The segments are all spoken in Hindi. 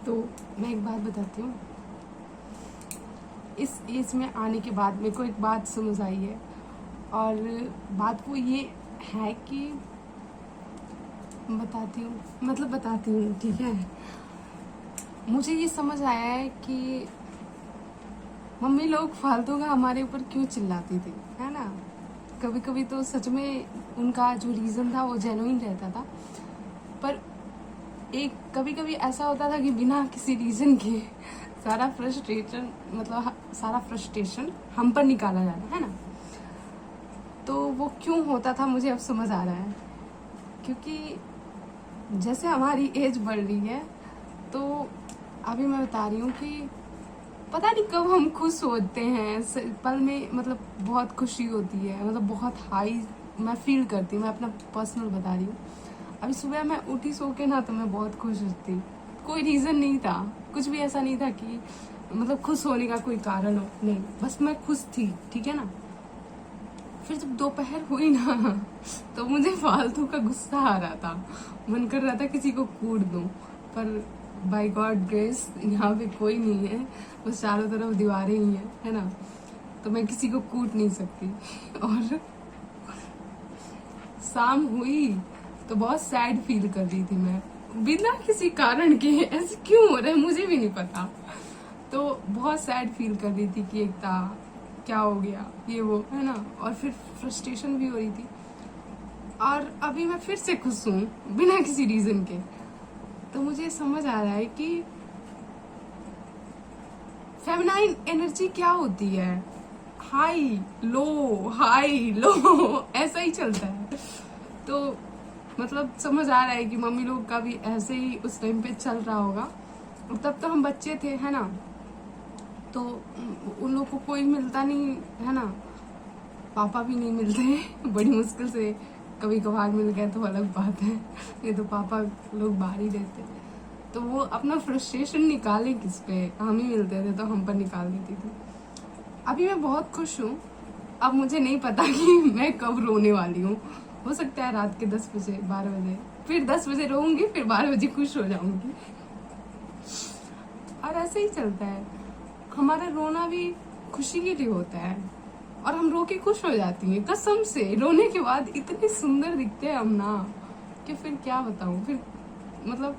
तो मैं एक बात बताती हूँ, इस एज में आने के बाद मेरे को एक बात समझ आई है, और बात वो ये है कि बताती हूँ, ठीक है। मुझे ये समझ आया है कि मम्मी लोग फालतू का हमारे ऊपर क्यों चिल्लाती थी, है ना। कभी कभी तो सच में उनका जो रीज़न था वो जेन्युइन रहता था, पर एक कभी कभी ऐसा होता था कि बिना किसी रीज़न के सारा फ्रस्ट्रेशन हम पर निकाला जाता है ना। तो वो क्यों होता था मुझे अब समझ आ रहा है, क्योंकि जैसे हमारी एज बढ़ रही है तो अभी मैं बता रही हूँ कि पता नहीं कब हम खुश होते हैं पल में, मतलब बहुत खुशी होती है, मतलब बहुत हाई मैं फील करती हूँ। मैं अपना पर्सनल बता रही हूँ। अभी सुबह मैं उठी सो के ना, तो मैं बहुत खुश थी। कोई रीज़न नहीं था, कुछ भी ऐसा नहीं था कि मतलब खुश होने का कोई कारण हो, नहीं, बस मैं खुश थी, ठीक है ना। फिर जब दोपहर हुई ना तो मुझे फालतू का गुस्सा आ रहा था, मन कर रहा था किसी को कूट दूं, पर बाय गॉड ग्रेस यहाँ पे कोई नहीं है, बस चारों तरफ दीवारें ही है ना। तो मैं किसी को कूट नहीं सकती। और शाम हुई तो बहुत सैड फील कर रही थी मैं, बिना किसी कारण के। ऐसे क्यों हो रहा है मुझे भी नहीं पता। तो बहुत सैड फील कर रही थी कि एक था क्या हो गया ये वो, है ना। और फिर फ्रस्ट्रेशन भी हो रही थी, और अभी मैं फिर से खुश हूँ बिना किसी रीजन के। तो मुझे समझ आ रहा है कि फेमिनाइन एनर्जी क्या होती है, हाई लो ऐसा ही चलता है। तो मतलब समझ आ रहा है कि मम्मी लोग का भी ऐसे ही उस टाइम पे चल रहा होगा। और तब तो हम बच्चे थे, है ना, तो उन लोग को कोई मिलता नहीं, है ना। पापा भी नहीं मिलते बड़ी मुश्किल से कभी कभार मिल गए तो अलग बात है, ये तो पापा लोग बाहर ही रहते। तो वो अपना फ्रस्ट्रेशन निकाले किस पे, हम ही मिलते थे तो हम पर निकाल देती थी। अभी मैं बहुत खुश हूँ। अब मुझे नहीं पता कि मैं कब रोने वाली हूँ। हो सकता है रात के 10 बजे 12 बजे, फिर 10 बजे रोऊंगी, फिर 12 बजे खुश हो जाऊंगी। और ऐसे ही चलता है। हमारा रोना भी खुशी के लिए होता है, और हम रो के खुश हो जाती हैं कसम से। रोने के बाद इतने सुंदर दिखते हैं हम ना, कि फिर क्या बताऊं। फिर मतलब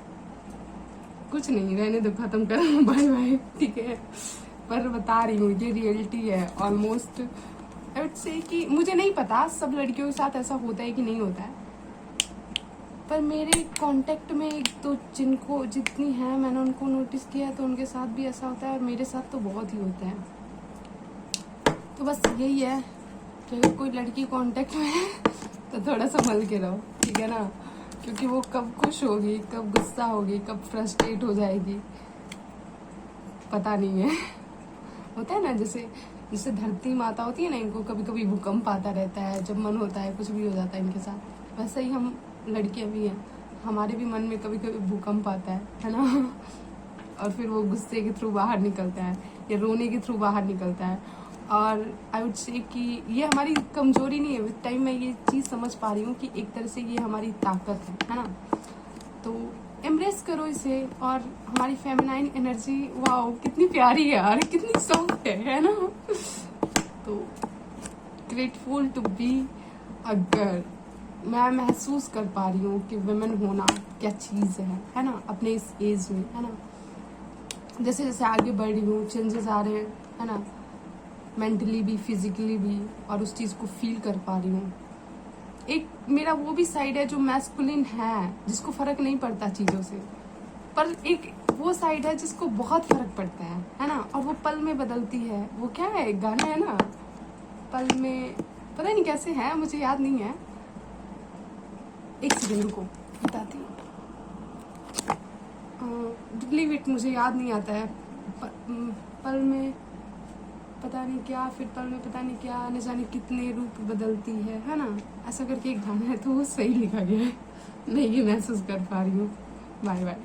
कुछ नहीं, रहने दो, खत्म करो, बाय बाय, ठीक है। पर बता रही हूँ ये रियलिटी है ऑलमोस्ट। आई वुड से कि मुझे नहीं पता सब लड़कियों के साथ ऐसा होता है कि नहीं होता है, पर मेरे कांटेक्ट में एक तो जिनको जितनी है मैंने उनको नोटिस किया है, तो उनके साथ भी ऐसा होता है, और मेरे साथ तो बहुत ही होता है। तो बस यही है कि अगर कोई लड़की कांटेक्ट में है तो थोड़ा संभल के रहो, ठीक है ना, क्योंकि वो कब खुश होगी, कब गुस्सा होगी, कब फ्रस्ट्रेट हो जाएगी पता नहीं है। होता है ना, जैसे जैसे धरती माता होती है ना, इनको कभी कभी भूकंप आता रहता है, जब मन होता है कुछ भी हो जाता है इनके साथ। वैसे ही हम लड़कियां भी हैं, हमारे भी मन में कभी कभी भूकंप आता है ना। और फिर वो गुस्से के थ्रू बाहर निकलता है या रोने के थ्रू बाहर निकलता है। और आई वुड से कि ये हमारी कमजोरी नहीं है, विद टाइम मैं ये चीज़ समझ पा रही हूँ कि एक तरह से ये हमारी ताकत है ना। तो एम्ब्रेस करो इसे। और हमारी फेमिनाइन एनर्जी, वाओ कितनी प्यारी है यार, कितनी सॉफ्ट है ना। तो grateful to be a girl. मैं महसूस कर पा रही हूँ कि वुमेन होना क्या चीज़ है ना, अपने इस एज में, है ना। जैसे जैसे आगे बढ़ रही हूँ चेंजेस आ रहे हैं, है ना, मेंटली भी फिजिकली भी, और उस चीज़ को फील कर पा रही हूँ। एक मेरा वो भी साइड है जो मैस्कुलिन है, जिसको फर्क नहीं पड़ता चीज़ों से, पर एक वो साइड है जिसको बहुत फर्क पड़ता है ना। और वो पल में बदलती है। वो क्या है, एक गाना है ना, पल में, पता नहीं कैसे है, मुझे याद नहीं है, एक सेकंड को बताती हूँ। बिलीव इट, मुझे याद नहीं आता है। पल में पता नहीं क्या, फिर पल में पता नहीं क्या, न जाने कितने रूप बदलती है ना, ऐसा करके एक गाना है, तो वो सही लिखा गया है। मैं ये महसूस कर पा रही हूँ। Bye bye.